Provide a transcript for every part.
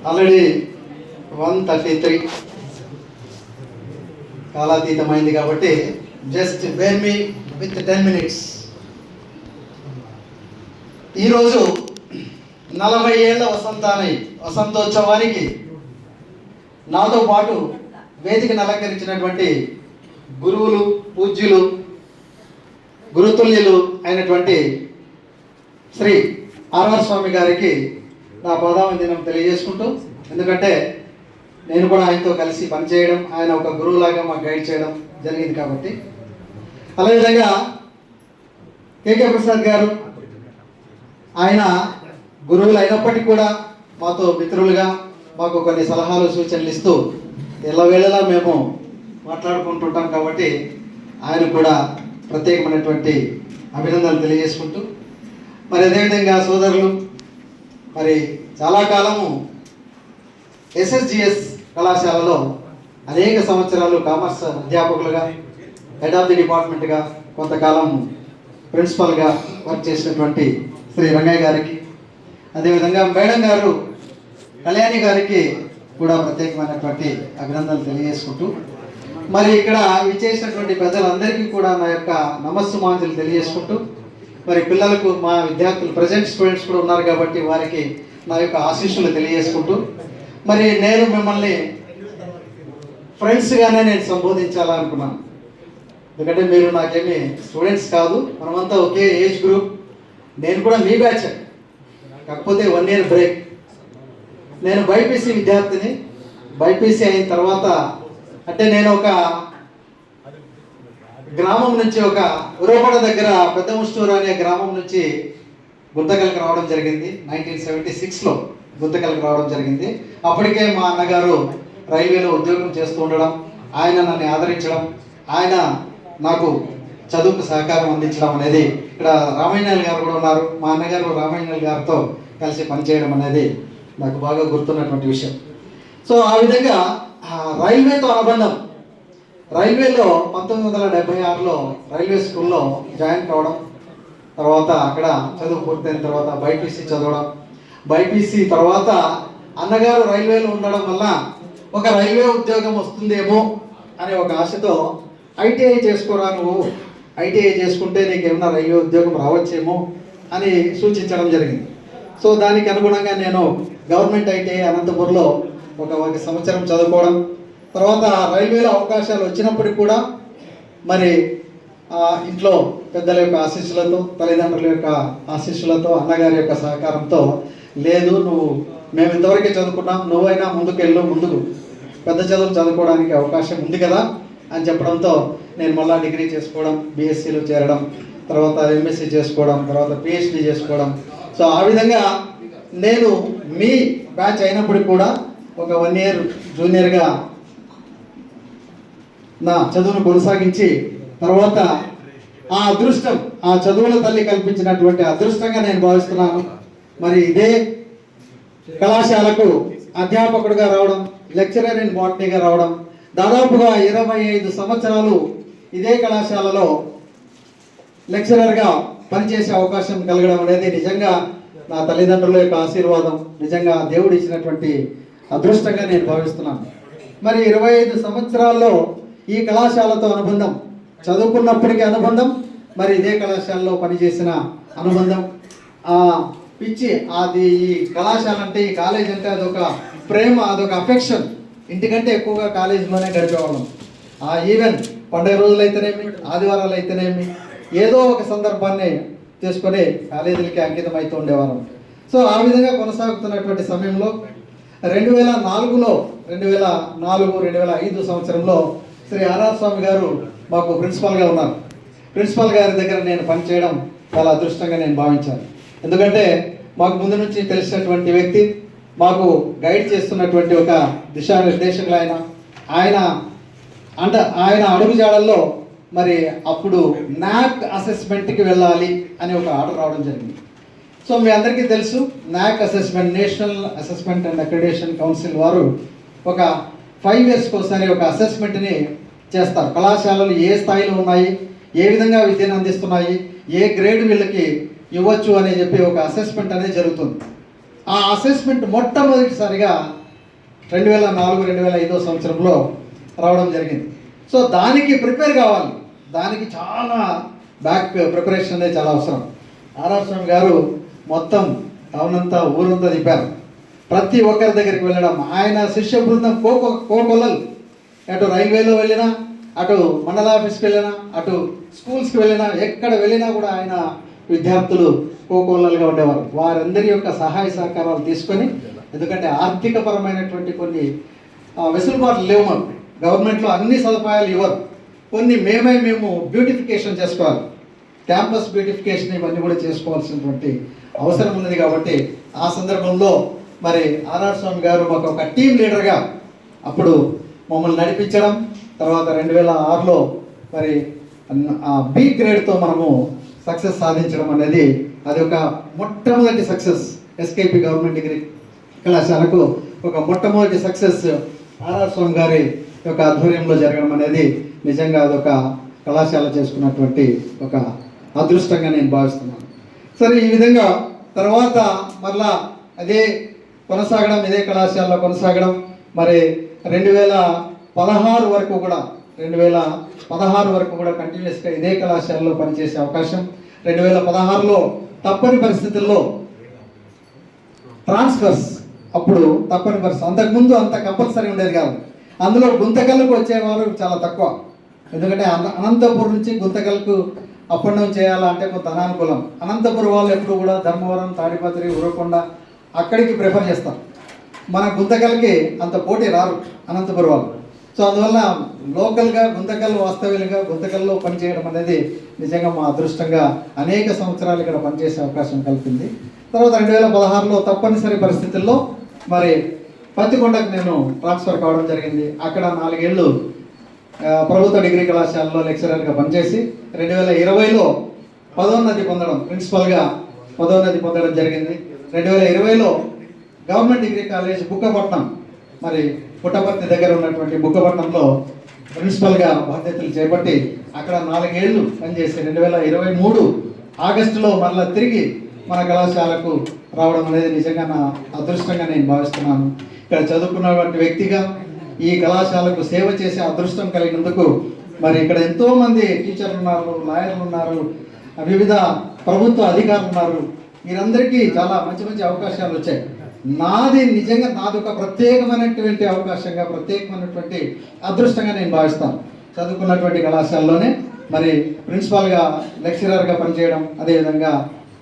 Already 1:33 కాలాతీతమైంది కాబట్టి just bear me with 10 minutes. ఈరోజు 40 ఏళ్ల వసంతోత్సవానికి నాతో పాటు వేదికను అలంకరించినటువంటి గురువులు, పూజ్యులు, గురుతుల్యులు అయినటువంటి శ్రీ ఆర్ఆర్ స్వామి గారికి నా పాదావందనం తెలియజేసుకుంటూ, ఎందుకంటే నేను కూడా ఆయనతో కలిసి పనిచేయడం, ఆయన ఒక గురువులాగా మాకు గైడ్ చేయడం జరిగింది కాబట్టి. అదేవిధంగా కేకే ప్రసాద్ గారు, ఆయన గురువులు అయినప్పటికీ కూడా మాతో మిత్రులుగా మాకు కొన్ని సలహాలు, సూచనలు ఇస్తూ ఎల్లవేళలా మేము మాట్లాడుకుంటుంటాం కాబట్టి ఆయన కూడా ప్రత్యేకమైనటువంటి అభినందనలు తెలియజేసుకుంటూ, మరి అదేవిధంగా సోదరులు, మరి చాలా కాలము ఎస్ఎస్జిఎస్ కళాశాలలో అనేక సంవత్సరాలు కామర్స్ అధ్యాపకులుగా, హెడ్ ఆఫ్ ది డిపార్ట్మెంట్గా, కొంతకాలం ప్రిన్సిపల్గా వర్క్ చేసినటువంటి శ్రీ రంగయ్య గారికి, అదేవిధంగా మేడం గారు కళ్యాణి గారికి కూడా ప్రత్యేకమైనటువంటి అభినందనలు తెలియజేసుకుంటూ, మరి ఇక్కడ విచ్చేసినటువంటి పెద్దలందరికీ కూడా నా యొక్క నమస్సుమాంజలు తెలియజేసుకుంటూ, మరి పిల్లలకు, మా విద్యార్థులు, ప్రజెంట్ స్టూడెంట్స్ కూడా ఉన్నారు కాబట్టి వారికి నా యొక్క ఆశీస్సులు తెలియజేసుకుంటూ, మరి నేను మిమ్మల్ని ఫ్రెండ్స్గానే నేను సంబోధించాలనుకున్నాను. ఎందుకంటే మీరు నాకేమీ స్టూడెంట్స్ కాదు, మనమంతా ఒకే ఏజ్ గ్రూప్. నేను కూడా మీ బ్యాచ్, కాకపోతే 1 year బ్రేక్. నేను బైపీసీ విద్యార్థిని. బైపీసీ అయిన తర్వాత అంటే నేను ఒక గ్రామం నుంచి, ఒక ఉరవపడ దగ్గర పెద్ద ముష్టూరు అనే గ్రామం నుంచి గుంతకల్కి రావడం జరిగింది. 1976లో గుంతకల్కి రావడం జరిగింది. అప్పటికే మా అన్నగారు రైల్వేలో ఉద్యోగం చేస్తూ ఉండడం, ఆయన నన్ను ఆదరించడం, ఆయన నాకు చదువుకు సహకారం అందించడం అనేది, ఇక్కడ రామాయణాల్ గారు కూడా ఉన్నారు, మా అన్నగారు రామాయణాల్ గారితో కలిసి పనిచేయడం అనేది నాకు బాగా గుర్తున్నటువంటి విషయం. సో ఆ విధంగా రైల్వేతో అనుబంధం, రైల్వేలో 1976లో రైల్వే స్కూల్లో జాయిన్ కావడం, తర్వాత అక్కడ చదువు పూర్తయిన తర్వాత బైపీసీ చదవడం, బైపీసీ తర్వాత అన్నగారు రైల్వేలో ఉండడం వల్ల ఒక రైల్వే ఉద్యోగం వస్తుందేమో అనే ఒక ఆశతో ఐటీఐ చేసుకోరా నువ్వు, ఐటీఐ చేసుకుంటే నీకు ఏమన్నా రైల్వే ఉద్యోగం రావచ్చేమో అని సూచించడం జరిగింది. సో దానికి అనుగుణంగా నేను గవర్నమెంట్ ఐటీఐ అనంతపూర్లో ఒక సంవత్సరం చదువుకోవడం, తర్వాత రైల్వేలో అవకాశాలు వచ్చినప్పటికి కూడా మరి ఇంట్లో పెద్దల యొక్క ఆశీస్సులతో, తల్లిదండ్రుల యొక్క ఆశీస్సులతో, అన్నగారి యొక్క సహకారంతో, లేదు నువ్వు, మేము ఇంతవరకే చదువుకున్నాం, నువ్వైనా ముందుకెళ్ళు, ముందుకు పెద్ద చదువులు చదువుకోవడానికి అవకాశం ఉంది కదా అని చెప్పడంతో నేను మళ్ళీ డిగ్రీ చేసుకోవడం, బీఎస్సీలో చేరడం, తర్వాత ఎంఎస్సీ చేసుకోవడం, తర్వాత పిహెచ్డి చేసుకోవడం. సో ఆ విధంగా నేను మీ బ్యాచ్ అయినప్పటికి కూడా ఒక 1 year జూనియర్గా నా చదువును కొనసాగించి, తర్వాత ఆ అదృష్టం, ఆ చదువుల తల్లి కల్పించినటువంటి అదృష్టంగా నేను భావిస్తున్నాను. మరి ఇదే కళాశాలకు అధ్యాపకుడిగా రావడం, లెక్చరర్ ఇన్ బాటనీగా రావడం, దాదాపుగా 25 సంవత్సరాలు ఇదే కళాశాలలో లెక్చరర్గా పనిచేసే అవకాశం కలగడం అనేది నిజంగా నా తల్లిదండ్రుల యొక్క ఆశీర్వాదం, నిజంగా దేవుడు ఇచ్చినటువంటి అదృష్టంగా నేను భావిస్తున్నాను. మరి 25 సంవత్సరాల్లో ఈ కళాశాలతో అనుబంధం, చదువుకున్నప్పటికీ అనుబంధం, మరి ఇదే కళాశాలలో పనిచేసిన అనుబంధం, పిచ్చి, అది ఈ కళాశాల అంటే, ఈ కాలేజ్ అంటే అదొక ప్రేమ, అదొక అఫెక్షన్. ఇంటికంటే ఎక్కువగా కాలేజీలోనే గడిపేవాళ్ళం. ఈవెన్ పండుగ రోజులు అయితేనేమి, ఆదివారాలు అయితేనేమి, ఏదో ఒక సందర్భాన్ని చేసుకొని కాలేజీలకి అంకితం అవుతూ ఉండేవాళ్ళం. సో ఆ విధంగా కొనసాగుతున్నటువంటి సమయంలో 2004, 2005 సంవత్సరంలో శ్రీ ఆర్ఆర్ స్వామి గారు మాకు ప్రిన్సిపాల్గా ఉన్నారు. ప్రిన్సిపాల్ గారి దగ్గర నేను పనిచేయడం చాలా అదృష్టంగా నేను భావించాను. ఎందుకంటే మాకు ముందు నుంచి తెలిసినటువంటి వ్యక్తి, మాకు గైడ్ చేస్తున్నటువంటి ఒక దిశానిర్దేశకులు ఆయన అడుగుజాడల్లో మరి అప్పుడు నాక్ అసెస్మెంట్కి వెళ్ళాలి అనే ఒక ఆర్డర్ రావడం జరిగింది. సో మీ అందరికీ తెలుసు, నాక్ assessment, national assessment and accreditation council వారు ఒక 5 yearsకి ఒకసారి ఒక అసెస్మెంట్ని చేస్తారు. కళాశాలలు ఏ స్థాయిలో ఉన్నాయి, ఏ విధంగా విద్యను అందిస్తున్నాయి, ఏ గ్రేడ్ వీళ్ళకి ఇవ్వచ్చు అని చెప్పి ఒక అసెస్మెంట్ అనేది జరుగుతుంది. ఆ అసెస్మెంట్ మొట్టమొదటిసారిగా 2004, 2005 సంవత్సరంలో రావడం జరిగింది. సో దానికి ప్రిపేర్ కావాలి, దానికి చాలా బ్యాక్ ప్రిపరేషన్ అనేది చాలా అవసరం. ఆర్ఆర్ స్వామి గారు మొత్తం టౌనంతా ఊరంతా తిప్పారు, ప్రతి ఒక్కరి దగ్గరికి వెళ్ళడం. ఆయన శిష్య బృందం కోకొల్లలు, అటు రైల్వేలో వెళ్ళినా, అటు మండల ఆఫీస్కి వెళ్ళినా, అటు స్కూల్స్కి వెళ్ళినా, ఎక్కడ వెళ్ళినా కూడా ఆయన విద్యార్థులు కోకొల్లలుగా ఉండేవారు. వారందరి యొక్క సహాయ సహకారాలు తీసుకొని, ఎందుకంటే ఆర్థికపరమైనటువంటి కొన్ని వెసులుబాట్లు లేవు మనకు, గవర్నమెంట్లో అన్ని సదుపాయాలు ఇవ్వరు. కొన్ని మేము బ్యూటిఫికేషన్ చేసుకోవాలి, క్యాంపస్ బ్యూటిఫికేషన్ ఇవన్నీ కూడా చేసుకోవాల్సినటువంటి అవసరం ఉన్నది. కాబట్టి ఆ సందర్భంలో మరి ఆర్ఆర్ స్వామి గారు మాకు ఒక టీం లీడర్గా అప్పుడు మమ్మల్ని నడిపించడం, తర్వాత 2006లో మరి బి గ్రేడ్తో మనము సక్సెస్ సాధించడం అనేది అది ఒక మొట్టమొదటి సక్సెస్. ఎస్కేపి గవర్నమెంట్ డిగ్రీ కళాశాలకు ఒక మొట్టమొదటి సక్సెస్ ఆర్ఆర్ స్వామి గారి యొక్క ఆధ్వర్యంలో జరగడం అనేది నిజంగా అదొక కళాశాల చేసుకున్నటువంటి ఒక అదృష్టంగా నేను భావిస్తున్నాను. సరే, ఈ విధంగా తర్వాత మళ్ళా అదే కొనసాగడం, ఇదే కళాశాలలో కొనసాగడం. మరి 2016 వరకు కూడా 2016 వరకు కూడా కంటిన్యూస్గా ఇదే కళాశాలలో పనిచేసే అవకాశం. 2016లో తప్పని పరిస్థితుల్లో ట్రాన్స్ఫర్స్, అప్పుడు తప్పని పరిస్థితి, అంతకుముందు అంత కంపల్సరీ ఉండేది కాదు. అందులో గుంతకల్లకు వచ్చేవారు చాలా తక్కువ, ఎందుకంటే అనంతపురం నుంచి గుంతకల్కు అప్ అండ్ డౌన్ చేయాలంటే కొంత అనానుకూలం. అనంతపురం వాళ్ళు ఎప్పుడు కూడా ధర్మవరం, తాడిపత్రి, ఉరవకొండ అక్కడికి ప్రిఫర్ చేస్తారు. మన గుంతకల్కి అంత పోటీ రారు అనంతపురం వాళ్ళు. సో అందువల్ల లోకల్గా గుంతకల్ వాస్తవ్యులుగా గుంతకల్లో పనిచేయడం అనేది నిజంగా మా అదృష్టంగా అనేక సంవత్సరాలు ఇక్కడ పనిచేసే అవకాశం కలిపింది. తర్వాత 2016లో తప్పనిసరి పరిస్థితుల్లో మరి పత్తికొండకు నేను ట్రాన్స్ఫర్ కావడం జరిగింది. అక్కడ 4 ఏళ్ళు ప్రభుత్వ డిగ్రీ కళాశాలలో లెక్చరర్గా పనిచేసి 2020లో పదోన్నతి పొందడం, ప్రిన్సిపల్గా పదోన్నతి పొందడం జరిగింది. 2020లో గవర్నమెంట్ డిగ్రీ కాలేజ్ బుక్కపట్నం, మరి పుట్టపర్తి దగ్గర ఉన్నటువంటి బుక్కపట్నంలో ప్రిన్సిపల్గా బాధ్యతలు చేపట్టి అక్కడ 4 ఏళ్ళు పనిచేసి 2023 ఆగస్టులో మరలా తిరిగి మన కళాశాలకు రావడం అనేది నిజంగా నా అదృష్టంగా నేను భావిస్తున్నాను. ఇక్కడ చదువుకున్నటువంటి వ్యక్తిగా ఈ కళాశాలకు సేవ చేసే అదృష్టం కలిగినందుకు మరి ఇక్కడ ఎంతోమంది టీచర్లు ఉన్నారు, లాయర్లు ఉన్నారు, వివిధ ప్రభుత్వ అధికారులు ఉన్నారు. మీరందరికీ చాలా మంచి మంచి అవకాశాలు వచ్చాయి. నాది నిజంగా నాది ఒక ప్రత్యేకమైనటువంటి అవకాశంగా, ప్రత్యేకమైనటువంటి అదృష్టంగా నేను భావిస్తాను. చదువుకున్నటువంటి కళాశాలలోనే మరి ప్రిన్సిపాల్గా, లెక్చరర్గా పనిచేయడం, అదేవిధంగా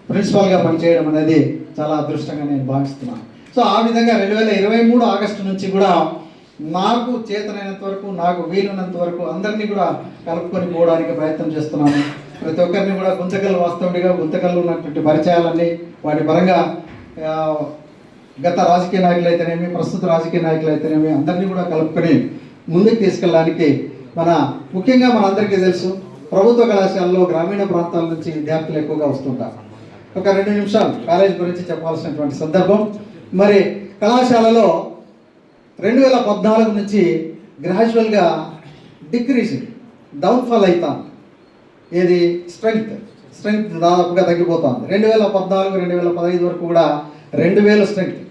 ప్రిన్సిపాల్గా పనిచేయడం అనేది చాలా అదృష్టంగా నేను భావిస్తున్నాను. సో ఆ విధంగా 2023 ఆగస్టు నుంచి కూడా నాకు చేతనైనంత వరకు, నాకు వీలున్నంత వరకు అందరినీ కూడా కలుపుకొని పోవడానికి ప్రయత్నం చేస్తున్నాను. ప్రతి ఒక్కరిని కూడా గుంతకల్ వాస్తవుడిగా, గుంతకల్లో ఉన్నటువంటి పరిచయాలన్నీ వాటి పరంగా గత రాజకీయ నాయకులు అయితేనేమి, ప్రస్తుత రాజకీయ నాయకులు అయితేనేమి అందరినీ కూడా కలుపుకొని ముందుకు తీసుకెళ్ళడానికి ముఖ్యంగా మనందరికీ తెలుసు, ప్రభుత్వ కళాశాలలో గ్రామీణ ప్రాంతాల నుంచి విద్యార్థులు ఎక్కువగా వస్తుంటారు. ఒక 2 నిమిషాలు కాలేజ్ గురించి చెప్పాల్సినటువంటి సందర్భం. మరి కళాశాలలో 2014 నుంచి గ్రాడ్యువల్గా డిక్రీజింగ్, డౌన్ఫాల్ అవుతాం. ఏది స్ట్రెంగ్త్ దాదాపుగా తగ్గిపోతుంది. 2014, 2015 వరకు కూడా 2000 strength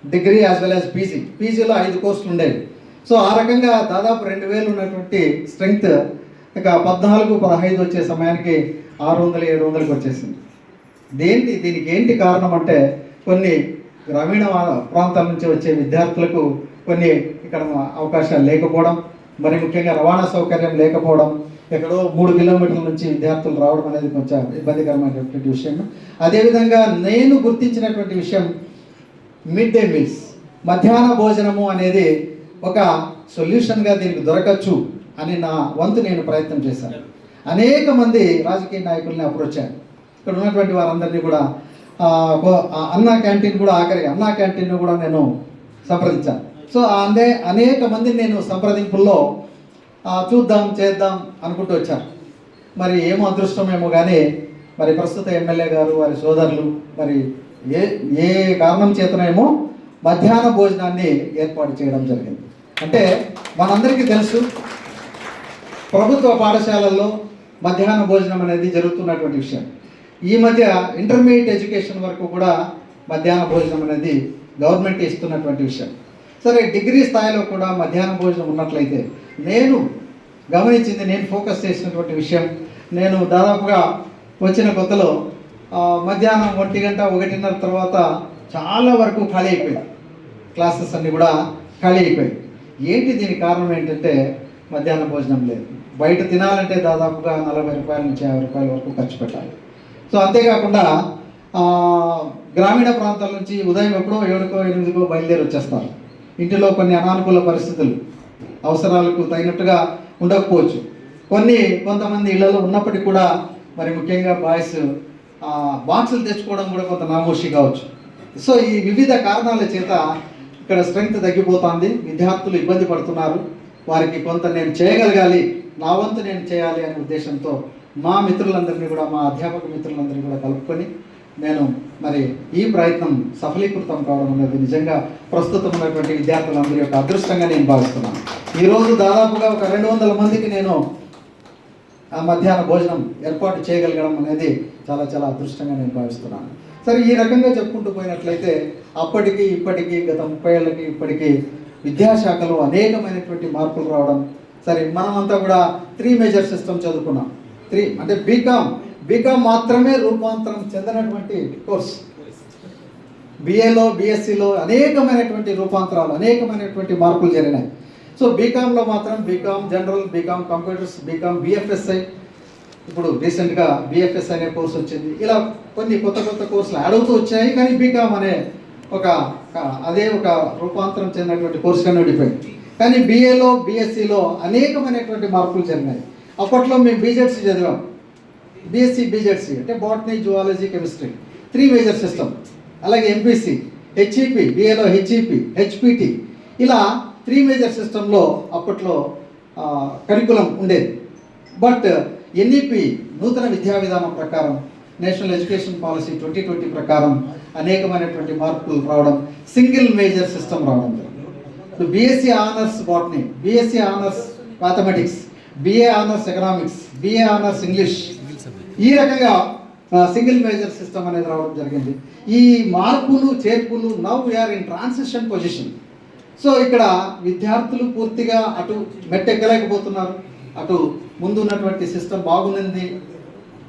degree as well as పీజీలో 5 కోర్సులు ఉండేవి. సో ఆ రకంగా దాదాపు 2000 ఉన్నటువంటి స్ట్రెంగ్త్ ఇక 14, 15 వచ్చే సమయానికి 600, 700కి వచ్చేసింది. దీనికి ఏంటి కారణం అంటే కొన్ని గ్రామీణ ప్రాంతాల నుంచి వచ్చే విద్యార్థులకు కొన్ని ఇక్కడ అవకాశాలు లేకపోవడం, మరి ముఖ్యంగా రవాణా సౌకర్యం లేకపోవడం, ఎక్కడో 3 కిలోమీటర్ల నుంచి విద్యార్థులు రావడం అనేది కొంచెం ఇబ్బందికరమైనటువంటి విషయం. అదేవిధంగా నేను గుర్తించినటువంటి విషయం మిడ్ డే మీల్స్, మధ్యాహ్న భోజనము అనేది ఒక సొల్యూషన్గా దీనికి దొరకచ్చు అని నా వంతు నేను ప్రయత్నం చేశాను. అనేక మంది రాజకీయ నాయకుల్ని అప్రోచ్ అయ్యాను. ఇక్కడ ఉన్నటువంటి వారందరినీ కూడా అన్నా క్యాంటీన్ కూడా, ఆఖరి అన్నా క్యాంటీన్ కూడా నేను సంప్రదించాను. సో అనేక మందిని నేను సంప్రదింపుల్లో చూద్దాం, చేద్దాం అనుకుంటూ వచ్చాను. మరి ఏమో అదృష్టమేమో కానీ మరి ప్రస్తుత ఎమ్మెల్యే గారు, వారి సోదరులు మరి ఏ కారణం చేతనేమో మధ్యాహ్న భోజనాన్ని ఏర్పాటు చేయడం జరిగింది. అంటే మనందరికీ తెలుసు, ప్రభుత్వ పాఠశాలల్లో మధ్యాహ్న భోజనం అనేది జరుగుతున్నటువంటి విషయం. ఈ మధ్య ఇంటర్మీడియట్ ఎడ్యుకేషన్ వరకు కూడా మధ్యాహ్న భోజనం అనేది గవర్నమెంట్ ఇస్తున్నటువంటి విషయం. సరే, డిగ్రీ స్థాయిలో కూడా మధ్యాహ్న భోజనం ఉన్నట్లయితే నేను గమనించింది, నేను ఫోకస్ చేసినటువంటి విషయం, నేను దాదాపుగా వచ్చిన కొత్తలో మధ్యాహ్నం 1 గంట 1:30 తర్వాత చాలా వరకు ఖాళీ అయిపోయింది. క్లాసెస్ అన్నీ కూడా ఖాళీ అయిపోయాయి. ఏంటి దీనికి కారణం ఏంటంటే మధ్యాహ్న భోజనం లేదు. బయట తినాలంటే దాదాపుగా 40 రూపాయల నుంచి 50 రూపాయల వరకు ఖర్చు పెట్టాలి. సో అంతేకాకుండా గ్రామీణ ప్రాంతాల నుంచి ఉదయం ఎప్పుడో 7కో 8కో బయలుదేరి వచ్చేస్తారు. ఇంటిలో కొన్ని అనానుకూల పరిస్థితులు, అవసరాలకు తగినట్టుగా ఉండకపోవచ్చు. కొంతమంది ఇళ్లలో ఉన్నప్పటికీ కూడా మరి ముఖ్యంగా బాయ్స్ బాక్సులు తెచ్చుకోవడం కూడా కొంత నామోషి కావచ్చు. సో ఈ వివిధ కారణాల చేత ఇక్కడ స్ట్రెంగ్త్ తగ్గిపోతుంది, విద్యార్థులు ఇబ్బంది పడుతున్నారు. వారికి కొంత నేను చేయగలగాలి, నా వంతు నేను చేయాలి అనే ఉద్దేశంతో మా మిత్రులందరినీ కూడా, మా అధ్యాపక మిత్రులందరినీ కూడా కలుపుకొని నేను మరి ఈ ప్రయత్నం సఫలీకృతం కావడం అనేది నిజంగా ప్రస్తుతం ఉన్నటువంటి విద్యార్థులందరి యొక్క అదృష్టంగా నేను భావిస్తున్నాను. ఈరోజు దాదాపుగా ఒక 200 మందికి నేను మధ్యాహ్న భోజనం ఏర్పాటు చేయగలగడం అనేది చాలా చాలా అదృష్టంగా నేను భావిస్తున్నాను. సరే, ఈ రకంగా చెప్పుకుంటూ పోయినట్లయితే అప్పటికి ఇప్పటికీ గత 30 ఏళ్ళకి ఇప్పటికీ విద్యాశాఖలో అనేకమైనటువంటి మార్పులు రావడం. సరే, మనమంతా కూడా 3 మేజర్ సిస్టమ్ చదువుకున్నాం. 3 అంటే బీకామ్ మాత్రమే రూపాంతరం చెందినటువంటి కోర్స్. బిఏలో బిఎస్సిలో అనేకమైనటువంటి రూపాంతరాలు, అనేకమైనటువంటి మార్పులు జరిగినాయి. సో బీకామ్లో మాత్రం BCom general, BCom computers, BCom BFSI, ఇప్పుడు రీసెంట్గా బిఎఫ్ఎస్ అనే కోర్స్ వచ్చింది. ఇలా కొన్ని కొత్త కోర్సులు యాడ్ అవుతూ వచ్చాయి. కానీ బీకామ్ అనే అదే ఒక రూపాంతరం చెందినటువంటి కోర్సుగానే ఉండిపోయింది. కానీ బిఏలో బిఎస్సిలో అనేకమైనటువంటి మార్పులు జరిగినాయి. అప్పట్లో మేము బీజెడ్సీ చదివాం. బీఎస్సీ బీజెడ్సీ అంటే botany, zoology, chemistry 3 major system. అలాగే ఎంపీసీ, హెచ్ఈపి, బిఏలో హెచ్ఈపి, హెచ్పిటి, ఇలా 3 మేజర్ సిస్టంలో అప్పట్లో కరికులం ఉండేది. బట్ ఎన్ఈపి నూతన విద్యా విధానం ప్రకారం, నేషనల్ ఎడ్యుకేషన్ పాలసీ 2020 ప్రకారం అనేకమైనటువంటి మార్పులు రావడం, సింగిల్ మేజర్ సిస్టమ్ రావడం జరిగింది. BSc honours botany, BSc honours mathematics, BA honours economics, BA honours English, ఈ రకంగా సింగిల్ మేజర్ సిస్టమ్ అనేది రావడం జరిగింది. ఈ మార్పులు చేర్పులు now we are in transition position. So ఇక్కడ విద్యార్థులు పూర్తిగా అటు మెట్టెక్కలేకపోతున్నారు. అటు ముందు ఉన్నటువంటి సిస్టమ్ బాగుంది,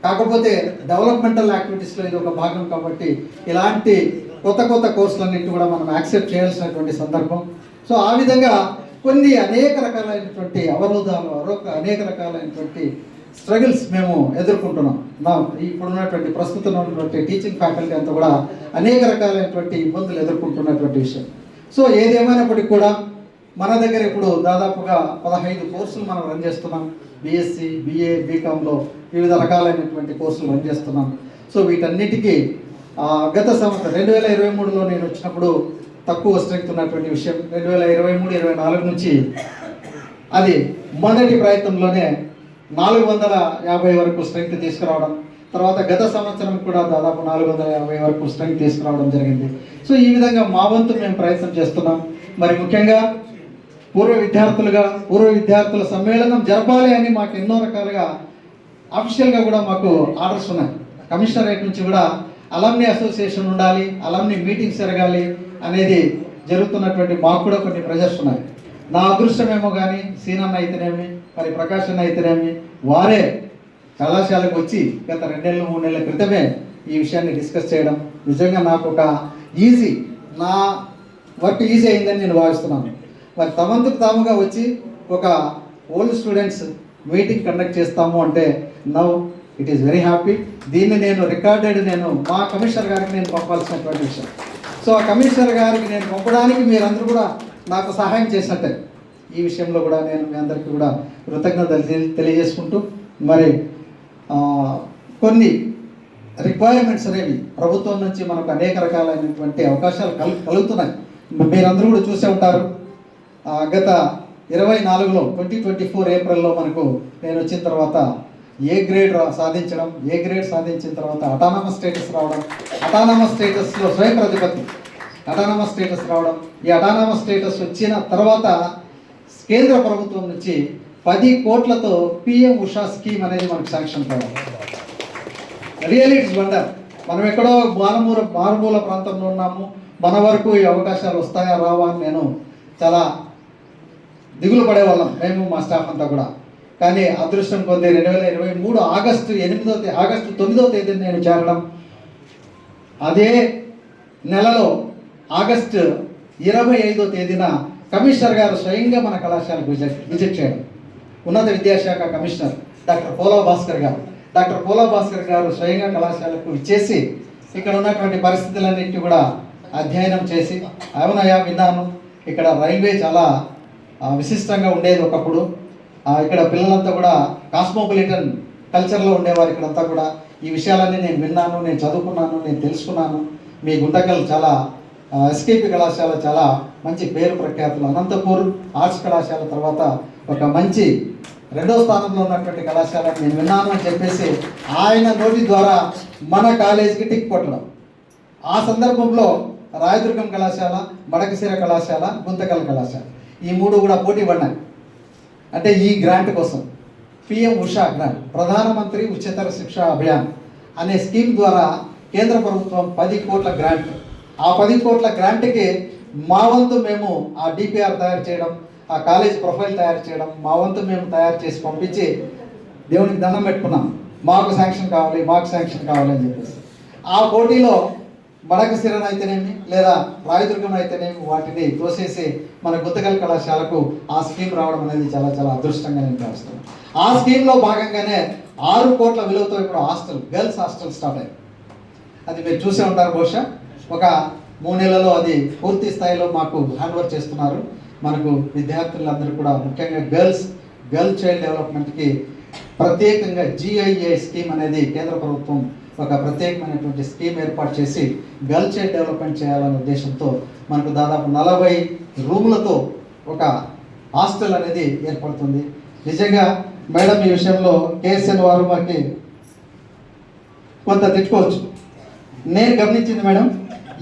కాకపోతే డెవలప్మెంటల్ యాక్టివిటీస్లో ఇది ఒక భాగం కాబట్టి ఇలాంటి కొత్త కోర్సులన్నింటి కూడా మనం యాక్సెప్ట్ చేయాల్సినటువంటి సందర్భం. సో ఆ విధంగా అనేక రకాలైనటువంటి అవరోధాలు, అనేక రకాలైనటువంటి స్ట్రగుల్స్ మేము ఎదుర్కొంటున్నాం. ఇప్పుడున్నటువంటి ప్రస్తుతం ఉన్నటువంటి టీచింగ్ ఫ్యాకల్టీ అంతా కూడా అనేక రకాలైనటువంటి ఇబ్బందులు ఎదుర్కొంటున్నటువంటి విషయం. సో ఏదేమైనప్పటికీ కూడా మన దగ్గర ఇప్పుడు దాదాపుగా 15 కోర్సులు మనం రన్ చేస్తున్నాం. బిఎస్సి, బిఏ, బీకామ్లో వివిధ రకాలైనటువంటి కోర్సులు రన్ చేస్తున్నాం. సో వీటన్నిటికీ గత సంవత్సరం 2023లో నేను వచ్చినప్పుడు తక్కువ స్ట్రెంగ్త్ ఉన్నటువంటి విషయం. 2023-24 నుంచి అది మొదటి ప్రయత్నంలోనే 450 వరకు స్ట్రెంగ్త్ తీసుకురావడం, తర్వాత గత సంవత్సరం కూడా దాదాపు 450 వరకు స్ట్రెంగ్త్ తీసుకురావడం జరిగింది. సో ఈ విధంగా మా వంతు మేము ప్రయత్నం చేస్తున్నాం. మరి ముఖ్యంగా పూర్వ విద్యార్థుల సమ్మేళనం జరపాలి అని మాకు ఎన్నో రకాలుగా అఫీషియల్గా కూడా మాకు ఆర్డర్స్ ఉన్నాయి. కమిషనరేట్ నుంచి కూడా అలమ్ని అసోసియేషన్ ఉండాలి, అలమ్ని మీటింగ్స్ జరగాలి అనేది జరుగుతున్నటువంటి మాకు కూడా కొన్ని ప్రెజర్స్ ఉన్నాయి. నా అదృష్టమేమో కానీ సీనన్న అయితేనేమి, మరి ప్రకాష్ అన్న అయితేనేమి, వారే కళాశాలకు వచ్చి గత 2 నెలలు 3 నెలల క్రితమే ఈ విషయాన్ని డిస్కస్ చేయడం నిజంగా నాకు ఒక నా వర్క్ ఈజీ అయిందని నేను భావిస్తున్నాను. మరి తమంతకు తాముగా వచ్చి ఒక ఓల్డ్ స్టూడెంట్స్ మీటింగ్ కండక్ట్ చేస్తాము అంటే now it is very happy. దీన్ని నేను నేను మా కమిషనర్ గారికి నేను పంపాల్సినటువంటి విషయం. సో ఆ కమిషనర్ గారికి నేను పంపడానికి మీరందరూ కూడా నాకు సహాయం చేసినట్టే. ఈ విషయంలో కూడా నేను మీ అందరికీ కూడా కృతజ్ఞతలు తెలియజేసుకుంటూ, మరి కొన్ని రిక్వైర్మెంట్స్ అనేవి ప్రభుత్వం నుంచి మనకు అనేక రకాలైనటువంటి అవకాశాలు కలుగుతున్నాయి. మీరందరూ కూడా చూసే ఉంటారు. గత 2024 ఏప్రిల్లో మనకు నేను వచ్చిన తర్వాత ఏ గ్రేడ్ సాధించిన తర్వాత అటానమస్ స్టేటస్ రావడం, అటానమస్ స్టేటస్లో స్వయం ప్రతిపత్తి అటానమస్ స్టేటస్ రావడం, ఈ అటానమస్ స్టేటస్ వచ్చిన తర్వాత కేంద్ర ప్రభుత్వం నుంచి 10 కోట్లతో పిఎం ఉషా స్కీమ్ అనేది మనకు శాంక్షన్ కావాలి. Really it's wonder. మనం ఎక్కడో మారుమూల ప్రాంతంలో ఉన్నాము, మన వరకు ఈ అవకాశాలు వస్తాయా రావా అని నేను చాలా దిగులు పడేవాళ్ళం, మేము మా స్టాఫ్ అంతా కూడా. కానీ అదృష్టం కొద్ది 2023 ఆగస్టు 9వ తేదీన నేను చేరడం, అదే నెలలో ఆగస్టు 25వ తేదీన కమిషనర్ గారు స్వయంగా మన కళాశాలకు విజిట్ చేయడం. ఉన్నత విద్యాశాఖ కమిషనర్ డాక్టర్ పోలా భాస్కర్ గారు స్వయంగా కళాశాలకు ఇచ్చేసి ఇక్కడ ఉన్నటువంటి పరిస్థితులన్నింటినీ కూడా అధ్యయనం చేసి, అవునయ్యా విన్నాను, ఇక్కడ రైల్వే చాలా విశిష్టంగా ఉండేది ఒకప్పుడు, ఇక్కడ పిల్లలంతా కూడా కాస్మోపాలిటన్ కల్చర్లో ఉండేవారు, ఇక్కడంతా కూడా ఈ విషయాలన్నీ నేను విన్నాను, నేను చదువుకున్నాను, నేను తెలుసుకున్నాను. మీ గుంతకల్ చాలా ఎస్కేపీ కళాశాల చాలా మంచి పేరు ప్రఖ్యాతులు, అనంతపూర్ ఆర్ట్స్ కళాశాల తర్వాత ఒక మంచి 2వ స్థానంలో ఉన్నటువంటి కళాశాల నేను విన్నాను అని చెప్పేసి ఆయన నోటి ద్వారా మన కాలేజీకి టిక్ కొట్టడం. ఆ సందర్భంలో రాయదుర్గం కళాశాల, మడకశిర కళాశాల, గుంతకల్ కళాశాల ఈ 3 కూడా పోటీ పడినాయి. అంటే ఈ గ్రాంట్ కోసం పిఎం ఉషా గ్రాంట్, ప్రధానమంత్రి ఉచిత శిక్ష అభియాన్ అనే స్కీమ్ ద్వారా కేంద్ర ప్రభుత్వం 10 కోట్ల గ్రాంట్. ఆ 10 కోట్ల గ్రాంట్కి మా వంతు మేము ఆ డిపిఆర్ తయారు చేయడం, ఆ కాలేజ్ ప్రొఫైల్ తయారు చేయడం, మా వంతు మేము తయారు చేసి పంపించి దేవునికి దండం పెట్టుకున్నాం, మాకు శాంక్షన్ కావాలి అని చెప్పేసి. ఆ పోటీలో మడకశిరన్ అయితేనేమి లేదా రాయదుర్గం అయితేనేమి వాటిని తోసేసి మన గుంతకల్ కళాశాలకు ఆ స్కీమ్ రావడం అనేది చాలా చాలా అదృష్టంగా నేను భావిస్తున్నాను. ఆ స్కీమ్లో భాగంగానే 6 కోట్ల విలువతో ఇప్పుడు గర్ల్స్ హాస్టల్ స్టార్ట్ అయింది. అది మీరు చూసే ఉంటారు బహుశా. ఒక 3 నెలల్లో అది పూర్తి స్థాయిలో మాకు హ్యాండ్ ఓవర్ చేస్తున్నారు. మనకు విద్యార్థులందరూ కూడా ముఖ్యంగా గర్ల్ చైల్డ్ డెవలప్మెంట్కి ప్రత్యేకంగా GIA స్కీమ్ అనేది కేంద్ర ప్రభుత్వం ఒక ప్రత్యేకమైనటువంటి స్కీమ్ ఏర్పాటు చేసి గర్ల్ చైల్డ్ డెవలప్మెంట్ చేయాలనే ఉద్దేశంతో మనకు దాదాపు 40 రూములతో ఒక హాస్టల్ అనేది ఏర్పడుతుంది. నిజంగా మేడం ఈ విషయంలో KSN వారు మాకు కొంత తిట్టుకోవచ్చు. నేను గమనించింది మేడం,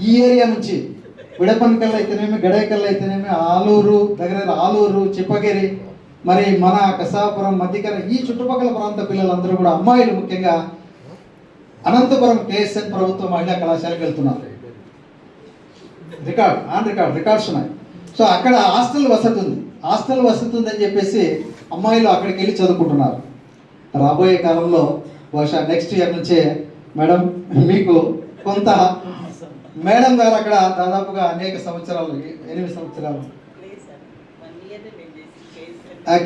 ఈ ఏరియా నుంచి విడపన్కల్ అయితేనేమి, గడేకల్ అయితేనేమి, ఆలూరు, చిప్పగిరి, మరి మన కసాపురం, మధ్యకర ఈ చుట్టుపక్కల ప్రాంత పిల్లలందరూ కూడా అమ్మాయిలు ముఖ్యంగా అనంతపురం KSN ప్రభుత్వ మహిళా కళాశాలకు వెళ్తున్నారు. రికార్డ్స్ ఉన్నాయి. సో అక్కడ హాస్టల్ వసతి ఉందని చెప్పేసి అమ్మాయిలు అక్కడికి వెళ్ళి చదువుకుంటున్నారు. రాబోయే కాలంలో బహుశా నెక్స్ట్ ఇయర్ నుంచే మేడం మీకు కొంత మేడం గారు అక్కడ దాదాపుగా అనేక సంవత్సరాలు 8 సంవత్సరాలు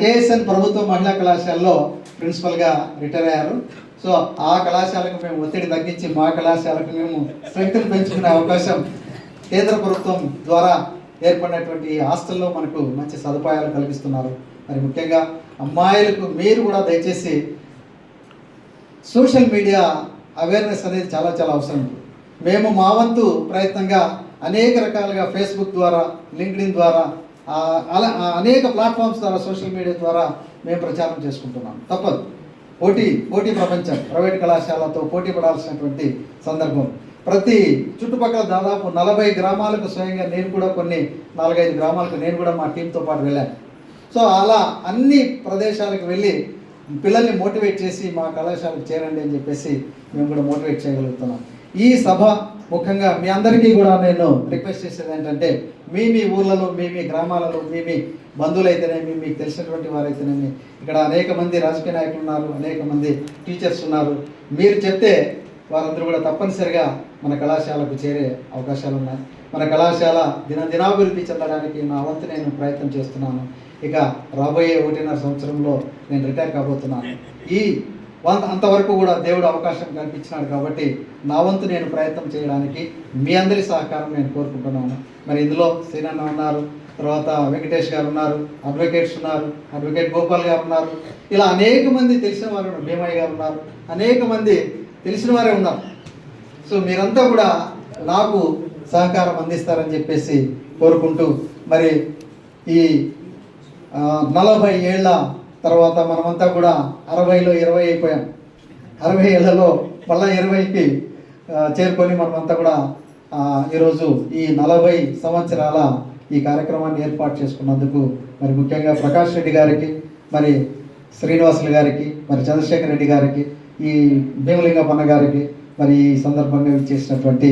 KSN ప్రభుత్వ మహిళా కళాశాలలో ప్రిన్సిపల్గా రిటైర్ అయ్యారు. సో ఆ కళాశాలకు మేము ఒత్తిడి తగ్గించి మా కళాశాలకు మేము స్ట్రెంగ్త్ని పెంచుకునే అవకాశం కేంద్ర ప్రభుత్వం ద్వారా ఏర్పడినటువంటి హాస్టల్లో మనకు మంచి సదుపాయాలు కల్పిస్తున్నారు. మరి ముఖ్యంగా అమ్మాయిలకు మీరు కూడా దయచేసి సోషల్ మీడియా అవేర్నెస్ అనేది చాలా చాలా అవసరం. మేము మా వంతు ప్రయత్నంగా అనేక రకాలుగా ఫేస్బుక్ ద్వారా, లింక్డ్ఇన్ ద్వారా, అలా అనేక ప్లాట్ఫామ్స్ ద్వారా, సోషల్ మీడియా ద్వారా మేము ప్రచారం చేసుకుంటున్నాం. తప్పదు, పోటీ ప్రపంచం, ప్రైవేట్ కళాశాలతో పోటీ పడాల్సినటువంటి సందర్భం. ప్రతి చుట్టుపక్కల దాదాపు 40 గ్రామాలకు స్వయంగా నేను కూడా కొన్ని 4-5 గ్రామాలకు నేను కూడా మా టీంతో పాటు వెళ్ళాను. సో అలా అన్ని ప్రదేశాలకు వెళ్ళి పిల్లల్ని మోటివేట్ చేసి మా కళాశాలకు చేరండి అని చెప్పేసి మేము కూడా మోటివేట్ చేయగలుగుతున్నాం. ఈ సభ ముఖ్యంగా మీ అందరికీ కూడా నేను రిక్వెస్ట్ చేసేది ఏంటంటే, మీ ఊర్లలో, మీ గ్రామాలలో, మీ బంధువులైతేనేమి, మీకు తెలిసినటువంటి వారైతేనేమి, ఇక్కడ అనేక మంది రాజకీయ నాయకులు ఉన్నారు, అనేక మంది టీచర్స్ ఉన్నారు. మీరు చెప్తే వారందరూ కూడా తప్పనిసరిగా మన కళాశాలకు చేరే అవకాశాలు ఉన్నాయి. మన కళాశాల దినాభివృద్ధి చెందడానికి నా వంతు నేను ప్రయత్నం చేస్తున్నాను. ఇక రాబోయే 1.5 సంవత్సరంలో నేను రిటైర్ కాబోతున్నాను. అంతవరకు కూడా దేవుడు అవకాశం కల్పించినాడు కాబట్టి నా వంతు నేను ప్రయత్నం చేయడానికి మీ అందరి సహకారం నేను కోరుకుంటున్నాను. మరి ఇందులో శ్రీనన్న ఉన్నారు, తర్వాత వెంకటేష్ గారు ఉన్నారు, అడ్వకేట్స్ ఉన్నారు, అడ్వకేట్ గోపాల్ గారు ఉన్నారు, ఇలా అనేక మంది తెలిసిన వారు, భీమయ్య గారు ఉన్నారు, అనేక మంది తెలిసిన వారే ఉన్నారు. సో మీరంతా కూడా నాకు సహకారం అందిస్తారని చెప్పేసి కోరుకుంటూ, మరి ఈ 40 ఏళ్ల తర్వాత మనమంతా కూడా 60లో 20 అయిపోయాం. 60 ఏళ్లలో మళ్ళీ 20కి చేరుకొని మనమంతా కూడా ఈరోజు ఈ 40 సంవత్సరాల ఈ కార్యక్రమాన్ని ఏర్పాటు చేసుకున్నందుకు మరి ముఖ్యంగా ప్రకాష్ రెడ్డి గారికి, మరి శ్రీనివాసులు గారికి, మరి చంద్రశేఖర్ రెడ్డి గారికి, ఈ భీమలింగప్పన్న గారికి, మరి ఈ సందర్భంగా ఇచ్చేసినటువంటి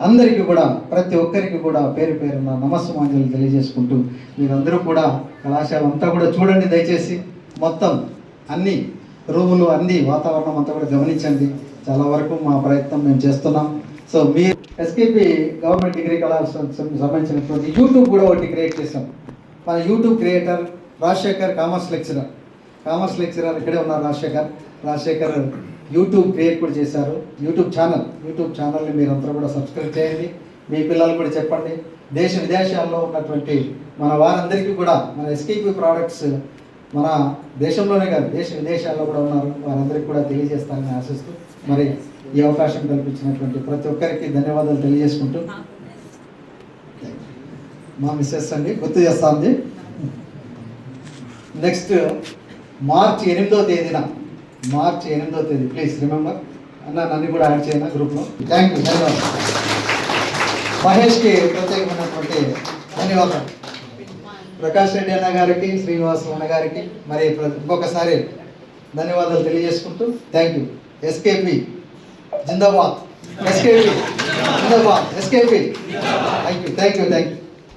అందరికీ కూడా ప్రతి ఒక్కరికి కూడా పేరు పేరున నమస్సుమాంజలు తెలియజేసుకుంటూ మీరందరూ కూడా కళాశాల అంతా కూడా చూడండి దయచేసి, మొత్తం అన్ని రూములు అన్ని వాతావరణం అంతా కూడా గమనించండి. చాలా వరకు మా ప్రయత్నం మేము చేస్తున్నాం. సో మీరు ఎస్కేపీ గవర్నమెంట్ డిగ్రీ కళాశాలకు సంబంధించినటువంటి యూట్యూబ్ కూడా ఒకటి క్రియేట్ చేసాం. మన YouTube creator Rajasekhar, commerce lecturer ఇక్కడే ఉన్నారు. రాజశేఖర్ యూట్యూబ్ క్రియేట్ కూడా చేశారు. యూట్యూబ్ ఛానల్ని మీరందరూ కూడా సబ్స్క్రైబ్ చేయండి. మీ పిల్లలు కూడా చెప్పండి. దేశ విదేశాల్లో ఉన్నటువంటి మన వారందరికీ కూడా మన ఎస్కేపీ ప్రోడక్ట్స్ మన దేశంలోనే కాదు దేశ విదేశాల్లో కూడా ఉన్నారు, వారందరికీ కూడా తెలియజేస్తారని ఆశిస్తూ మరి ఈ అవకాశం కల్పించినటువంటి ప్రతి ఒక్కరికి ధన్యవాదాలు తెలియజేసుకుంటూ, మా మిస్సెస్ అండి గుర్తు చేస్తాంది. నెక్స్ట్ మార్చి 8వ తేదీ ప్లీజ్ రిమెంబర్ అన్న, నన్ను కూడా యాడ్ చేయను గ్రూప్లో. థ్యాంక్ యూ, ధన్యవాదాలు. మహేష్కి ప్రత్యేకమైనటువంటి ధన్యవాదాలు. ప్రకాష్ రెడ్డి అన్న గారికి, శ్రీనివాస్ అన్న గారికి మరి ఇంకొకసారి ధన్యవాదాలు తెలియజేసుకుంటూ thank you. SKP Zindabad, SKP Zindabad, SKP. Thank you.